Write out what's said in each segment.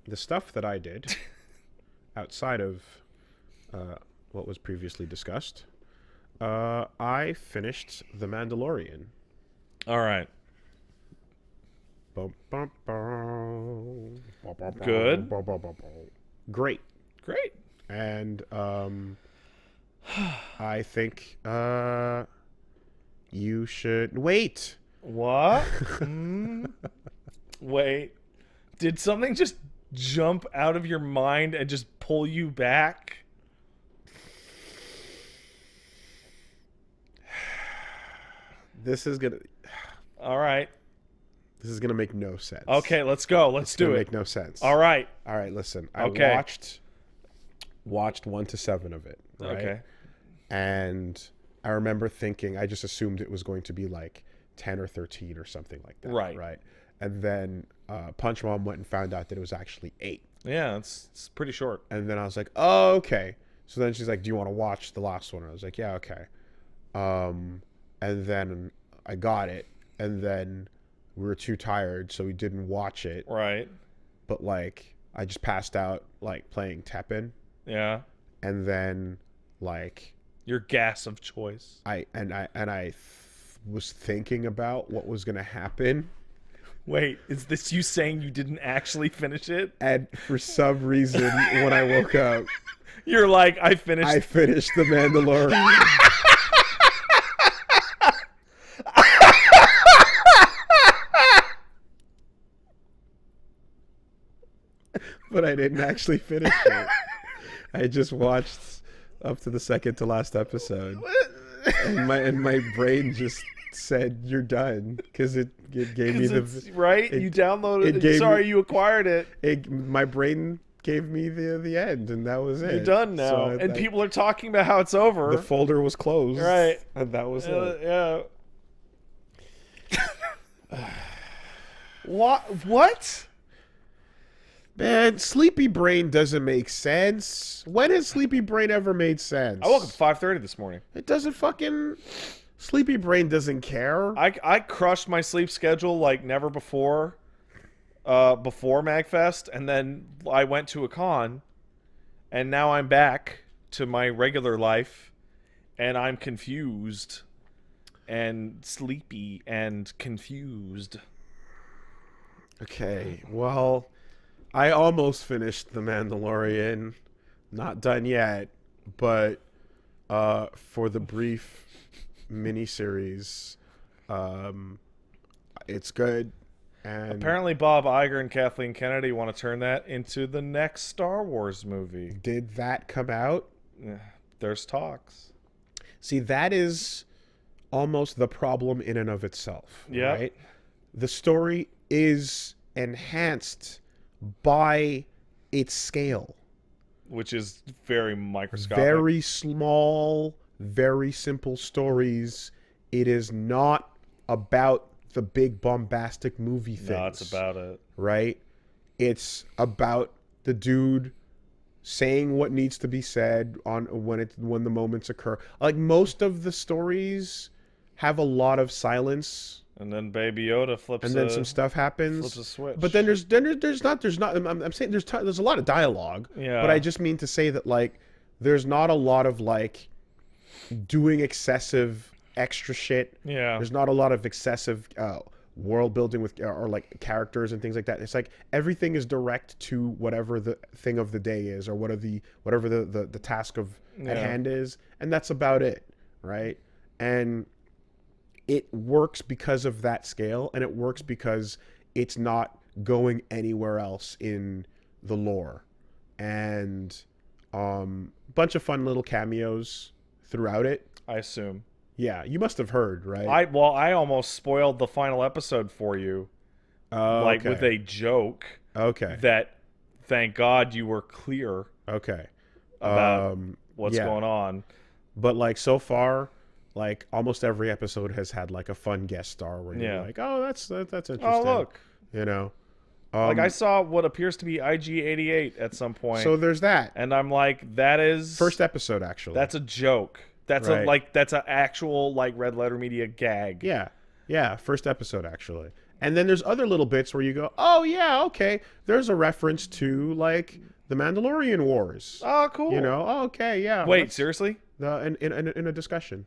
the stuff that I did outside of what was previously discussed, I finished The Mandalorian. All right. Bum, bum, bum. Good. Great. Great. And I think you should wait. What? Wait. Did something just jump out of your mind and just pull you back? This is gonna. All right. This is gonna make no sense. Okay, let's go. Let's do it. Make no sense. All right. All right. Listen. I Okay. watched 1 to 7 of it. Right? Okay. And I remember thinking, I just assumed it was going to be like 10 or 13 or something like that. Right. Right. And then Punch Mom went and found out that it was actually 8. Yeah, it's pretty short. And then I was like, oh, okay. So then she's like, do you want to watch the last one? And I was like, yeah, okay. And then I got it. And then we were too tired, so we didn't watch it. Right. But like, I just passed out like playing Tekken. Yeah. And then like Your gas of choice. I was thinking about what was gonna happen. Wait, is this you saying you didn't actually finish it? And for some reason, when I woke up, You're like, I finished. I finished The Mandalorian. But I didn't actually finish it. I just watched up to the second to last episode, and my brain just said you're done because it gave me the right. You downloaded it. You acquired it. My brain gave me the end, and that was it. You're done now, So and people are talking about how it's over. The folder was closed, Right. And that was it. Yeah. What? Man, Sleepy Brain doesn't make sense. When has Sleepy Brain ever made sense? I woke up at 5:30 this morning. It doesn't fucking... Sleepy Brain doesn't care. I crushed my sleep schedule like never before. Before MagFest, and then I went to a con, and now I'm back to my regular life, and I'm confused and sleepy and confused. Okay, well, I almost finished The Mandalorian. Not done yet, but for the brief miniseries, it's good. And apparently Bob Iger and Kathleen Kennedy want to turn that into the next Star Wars movie. Did that come out? There's talks. See, that is almost the problem in and of itself. Yeah. Right? The story is enhanced by its scale. Which is very microscopic. Very small, very simple stories. It is not about the big bombastic movie things. No, it's about it. Right? It's about the dude saying what needs to be said on when the moments occur. Like most of the stories have a lot of silence, and then Baby Yoda flips, and then some stuff happens. Flips a switch. But then there's not. I'm saying there's a lot of dialogue. Yeah. But I just mean to say that like there's not a lot of like doing excessive extra shit. Yeah. There's not a lot of excessive world building with or like characters and things like that. It's like everything is direct to whatever the thing of the day is, or whatever the task of at hand is, and that's about it, right? And it works because of that scale, and it works because it's not going anywhere else in the lore, and bunch of fun little cameos throughout it. I assume. Yeah, you must have heard, right? I almost spoiled the final episode for you, like with a joke. Okay. That, thank God, you were clear. Okay. About what's going on. But like so far, like almost every episode has had like a fun guest star where you're like, oh, that's interesting. Oh, look. You know. Like I saw what appears to be IG-88 at some point. So there's that. And I'm like, that is first episode actually. That's a joke. That's that's an actual like Red Letter Media gag. Yeah. Yeah, first episode actually. And then there's other little bits where you go, oh yeah, okay, there's a reference to like the Mandalorian Wars. Oh, cool. You know, oh, okay, yeah. Wait, seriously? In a discussion.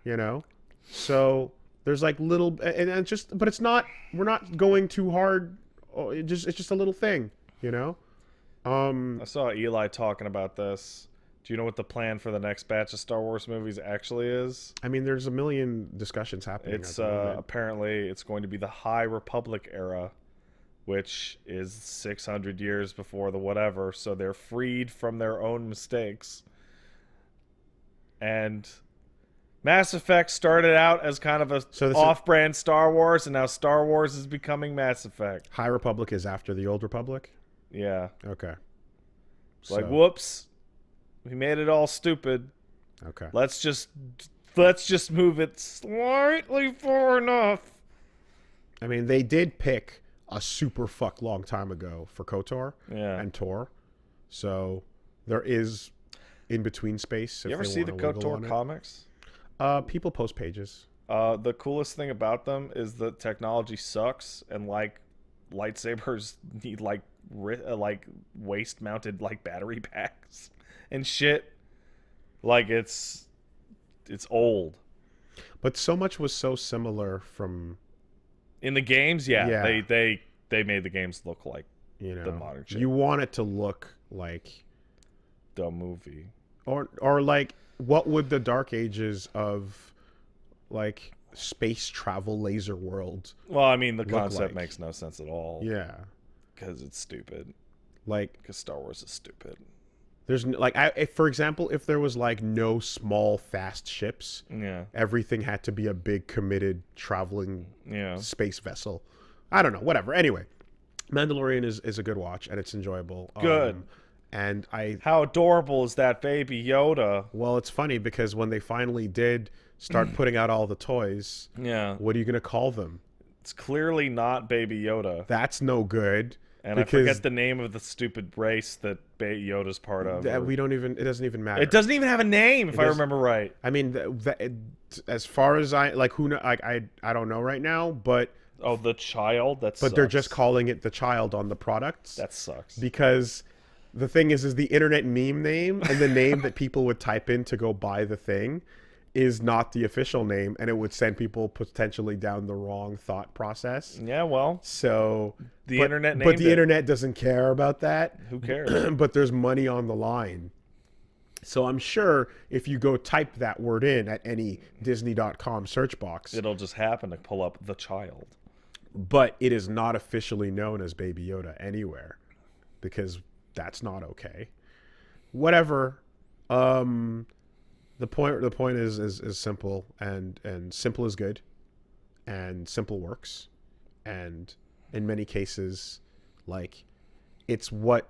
You know, so there's like little, and it's just, but it's not. We're not going too hard. It's just a little thing. You know. I saw Eli talking about this. Do you know what the plan for the next batch of Star Wars movies actually is? I mean, there's a million discussions happening. It's apparently it's going to be the High Republic era, which is 600 years before the whatever. So they're freed from their own mistakes. And Mass Effect started out as kind of a off-brand Star Wars, and now Star Wars is becoming Mass Effect. High Republic is after the Old Republic? Yeah. Okay. Like, whoops. We made it all stupid. Okay. Let's just move it slightly far enough. I mean, they did pick a super fuck long time ago for KOTOR and Tor. So there is in-between space. You ever see the KOTOR comics? People post pages. The coolest thing about them is the technology sucks, and like lightsabers need like waist-mounted like battery packs and shit. Like it's old. But so much was so similar from in the games. Yeah. They made the games look like the modern shit. You want it to look like the movie, or like. What would the Dark Ages of, like, space travel laser world? Well, I mean, the concept makes no sense at all. Yeah, because it's stupid. Like, because Star Wars is stupid. There's like, for example, if there was like no small fast ships, everything had to be a big committed traveling space vessel. I don't know, whatever. Anyway, Mandalorian is a good watch and it's enjoyable. Good. And how adorable is that baby Yoda? Well, it's funny because when they finally did start putting out all the toys, what are you gonna call them? It's clearly not Baby Yoda. That's no good. And I forget the name of the stupid race that Baby Yoda's part of. We don't even. It doesn't even matter. It doesn't even have a name, if I remember right. I mean, as far as I don't know right now, but the child. But they're just calling it the child on the products. That sucks. Because the thing is the internet meme name and the name that people would type in to go buy the thing is not the official name, and it would send people potentially down the wrong thought process. Yeah, well, so internet named but the internet doesn't care about that. Who cares? But there's money on the line. So I'm sure if you go type that word in at any Disney.com search box, it'll just happen to pull up the child. But it is not officially known as Baby Yoda anywhere because that's not okay. Whatever. The point is simple, and simple is good, and simple works, and in many cases, like, it's what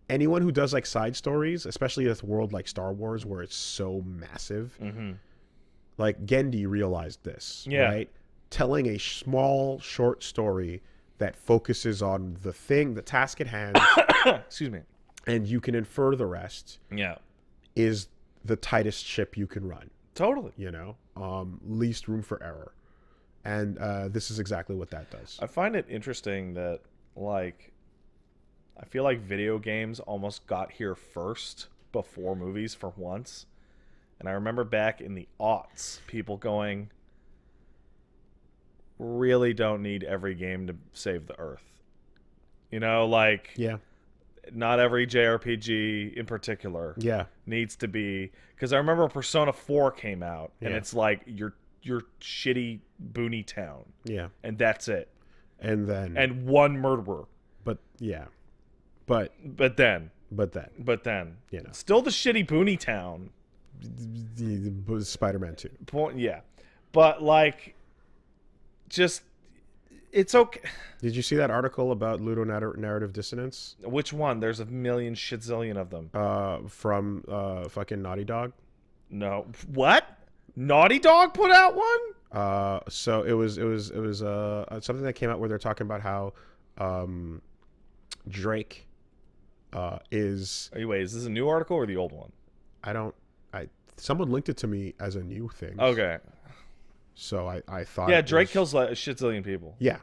anyone who does like side stories, especially with a world like Star Wars where it's so massive, like Gendy realized this, right? Telling a small short story that focuses on the task at hand, excuse me, and you can infer the rest. Is the tightest ship you can run. Totally. Least room for error. And this is exactly what that does. I find it interesting that, like, I feel like video games almost got here first before movies for once. And I remember back in the aughts, people going, really don't need every game to save the Earth. Yeah. Not every JRPG in particular needs to be, because I remember Persona 4 came out and it's like your shitty boony town, and that's it, and one murderer, but then still the shitty boony town, Spider-Man 2 but like, just, it's okay. Did you see that article about Ludonarrative dissonance? Which one? There's a million shitzillion of them. From fucking Naughty Dog. No. What? Naughty Dog put out one? So it was something that came out where they're talking about how Drake is. Wait, is this a new article or the old one? Someone linked it to me as a new thing. Okay. So I thought Yeah, Drake kills like a shit zillion people. Yeah,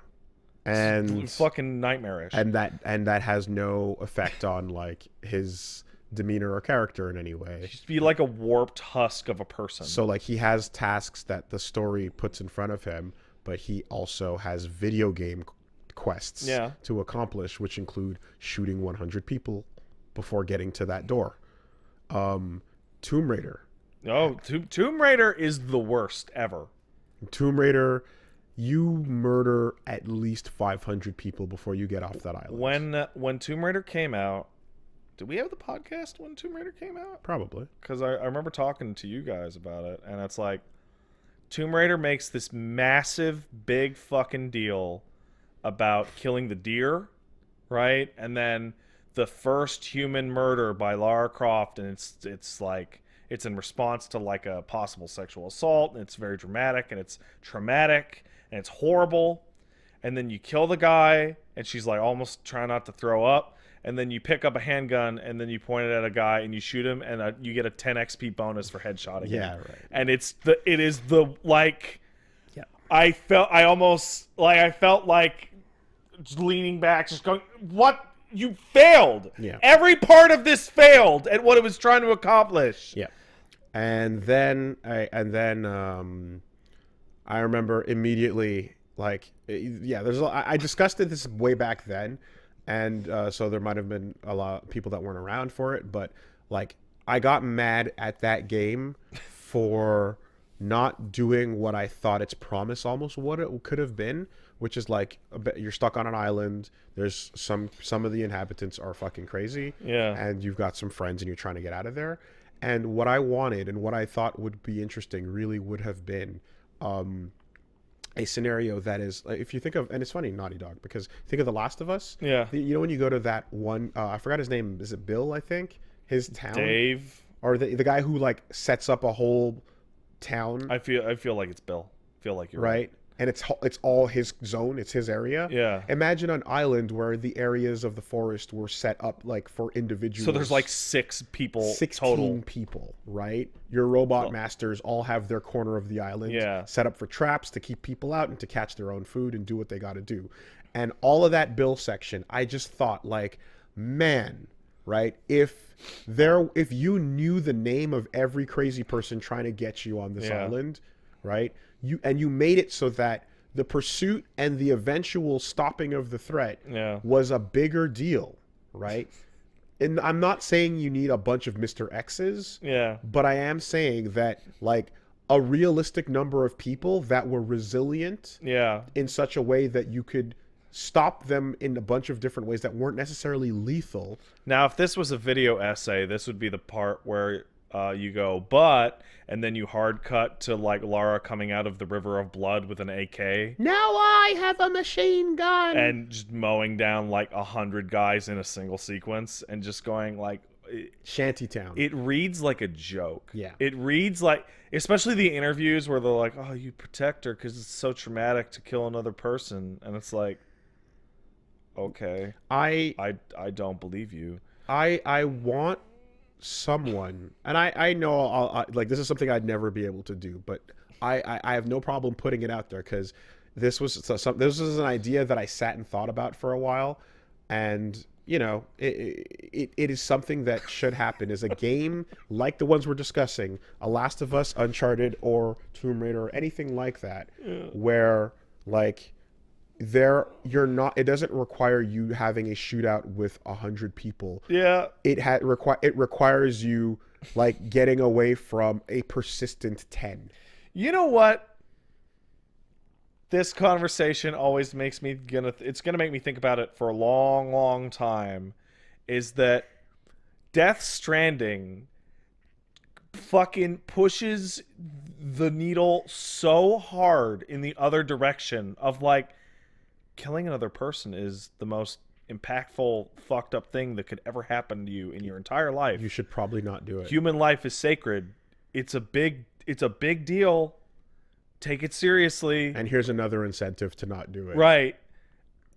and It's fucking nightmarish. and that has no effect on like his demeanor or character in any way. He'd be like a warped husk of a person. So like he has tasks that the story puts in front of him, but he also has video game quests to accomplish, which include shooting 100 people before getting to that door. Tomb Raider. Oh, Tomb Raider is the worst ever. Tomb Raider, you murder at least 500 people before you get off that island. When Tomb Raider came out, did we have the podcast when Tomb Raider came out? Probably. Because I remember talking to you guys about it, and it's like, Tomb Raider makes this massive, big fucking deal about killing the deer, right? And then the first human murder by Lara Croft, and it's like, it's in response to like a possible sexual assault, and it's very dramatic, and it's traumatic, and it's horrible. And then you kill the guy, and she's like almost trying not to throw up. And then you pick up a handgun, and then you point it at a guy, and you shoot him, and you get a 10 XP bonus for headshotting him. Yeah, right. And it is the like, yeah. I felt like leaning back, just going, "What? You failed! Yeah. Every part of this failed at what it was trying to accomplish." Yeah. And then I remember immediately, like, yeah, I discussed this way back then, and so there might have been a lot of people that weren't around for it, but like I got mad at that game for not doing what I thought its promise almost what it could have been, which is like you're stuck on an island. There's some of the inhabitants are fucking crazy, and you've got some friends and you're trying to get out of there. And what I wanted and what I thought would be interesting really would have been a scenario that is, if you think of, and it's funny, Naughty Dog, because think of The Last of Us. Yeah. You know when you go to that one, I forgot his name. Is it Bill? I think his town. Dave. Or the guy who like sets up a whole town. I feel like it's Bill. I feel like you're right. And it's all his zone. It's his area. Yeah. Imagine an island where the areas of the forest were set up like for individuals. So there's like 6 people 16 total. people, right? Your robot masters all have their corner of the island set up for traps to keep people out and to catch their own food and do what they got to do. And all of that Bill section, I just thought like, man, right? If you knew the name of every crazy person trying to get you on this island, right? You made it so that the pursuit and the eventual stopping of the threat was a bigger deal, right? And I'm not saying you need a bunch of Mr. X's, but I am saying that like a realistic number of people that were resilient in such a way that you could stop them in a bunch of different ways that weren't necessarily lethal. Now, if this was a video essay, this would be the part where you go, and then you hard cut to like Lara coming out of the river of blood with an AK. Now I have a machine gun. And just mowing down like 100 guys in a single sequence and just going like... Shantytown. It reads like a joke. Yeah. It reads like, especially the interviews where they're like, "Oh, you protect her because it's so traumatic to kill another person." And it's like, okay. I don't believe you. I want someone, and I know like this is something I'd never be able to do, but I have no problem putting it out there because this was an idea that I sat and thought about for a while, and you know it is something that should happen. Is a game like the ones we're discussing, a Last of Us, Uncharted, or Tomb Raider, or anything like that, where like it doesn't require you having a shootout with 100 people. It requires you like getting away from a persistent 10. You know what this conversation always makes me it's gonna make me think about it for a long time, is that Death Stranding fucking pushes the needle so hard in the other direction of like, killing another person is the most impactful, fucked up thing that could ever happen to you in your entire life. You should probably not do it. Human life is sacred. It's a big deal. Take it seriously. And here's another incentive to not do it. Right.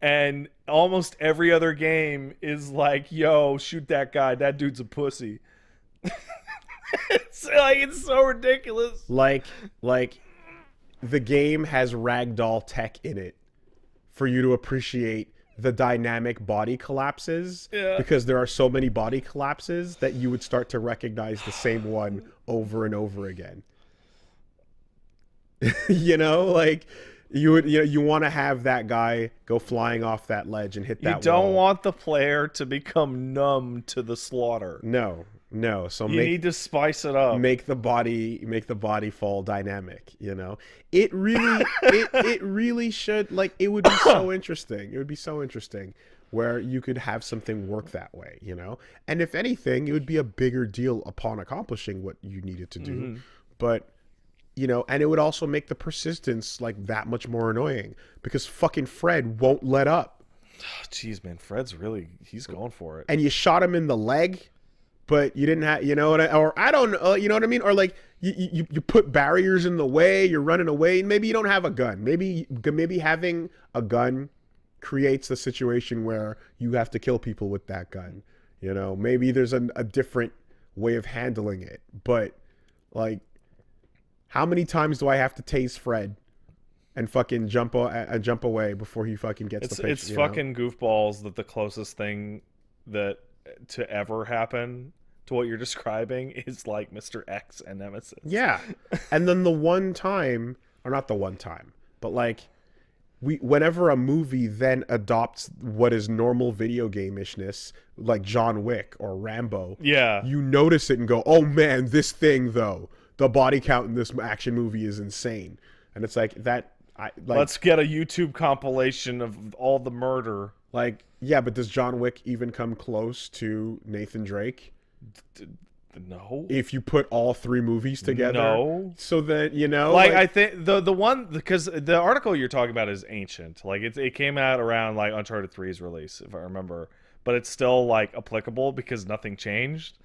And almost every other game is like, "Yo, shoot that guy. That dude's a pussy." It's so ridiculous. Like the game has ragdoll tech in it for you to appreciate the dynamic body collapses, because there are so many body collapses that you would start to recognize the same one over and over again. You know, like you want to have that guy go flying off that ledge and hit that wall. You don't want the player to become numb to the slaughter. No. So you need to spice it up. Make the body fall dynamic. You know, it really should. Like, it would be so interesting. It would be so interesting where you could have something work that way. You know, and if anything, it would be a bigger deal upon accomplishing what you needed to do. But, you know, and it would also make the persistence like that much more annoying, because fucking Fred won't let up. Jeez, man, he's going for it. And you shot him in the leg, but you didn't have, you know what I don't know, you know what I mean? Or like you put barriers in the way, you're running away, maybe you don't have a gun. Maybe having a gun creates a situation where you have to kill people with that gun. You know, maybe there's a different way of handling it. But like, how many times do I have to tase Fred and fucking jump away before he fucking gets the pitch? It's fucking goofballs that the closest thing that to ever happen to what you're describing is like Mr. X and Nemesis. Yeah. And then the one time, or not the one time, but like whenever a movie then adopts what is normal video game-ishness, like John Wick or Rambo, you notice it and go, oh man, this thing though, the body count in this action movie is insane. And it's like that. Let's get a YouTube compilation of all the murder. Like, yeah, but does John Wick even come close to Nathan Drake? No. If you put all three movies together. No. So that, you know, like I think the one, because the article you're talking about is ancient. Like it came out around like Uncharted 3's release, if I remember, but it's still like applicable because nothing changed.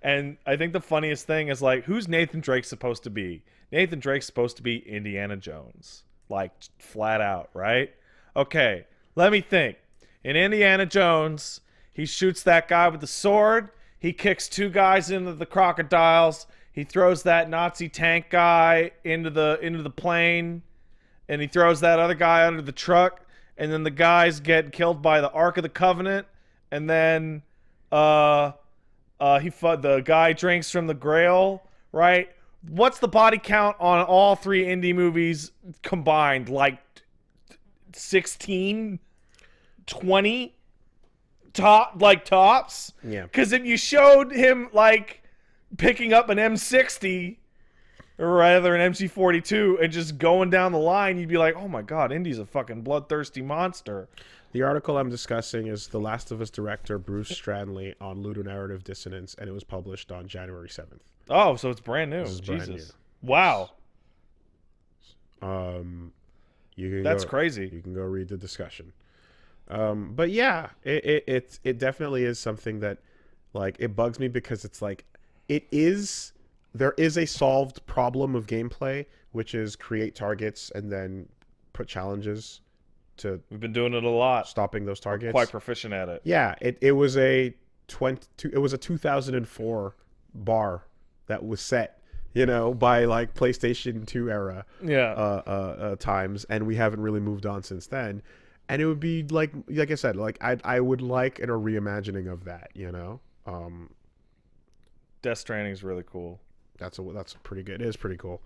And I think the funniest thing is like, who's Nathan Drake supposed to be? Nathan Drake's supposed to be Indiana Jones, like flat out, right? Okay, let me think. In Indiana Jones, he shoots that guy with the sword. He kicks two guys into the crocodiles. He throws that Nazi tank guy into the plane, and he throws that other guy under the truck. And then the guys get killed by the Ark of the Covenant. And then the guy drinks from the Grail, right? What's the body count on all three indie movies combined? Like 16, 20 tops? Yeah. Because if you showed him like picking up an M60 or rather an MC42 and just going down the line, you'd be like, oh my god, Indy's a fucking bloodthirsty monster. The article I'm discussing is The Last of Us director Bruce Stranley on Ludonarrative Dissonance, and it was published on January 7th. Oh, so it's brand new. This is Jesus. brand new. Wow. That's crazy. You can go read the discussion. But yeah, it definitely is something that, like, it bugs me because it's like, there is a solved problem of gameplay, which is create targets and then put challenges to. We've been doing it a lot. Stopping those targets. We're quite proficient at it. Yeah, it was a 2004 bar that was set, you know, by like PlayStation 2 era times, and we haven't really moved on since then. And it would be like I said, like I would like a reimagining of that, you know. Death Stranding is really cool. That's pretty good. It is pretty cool.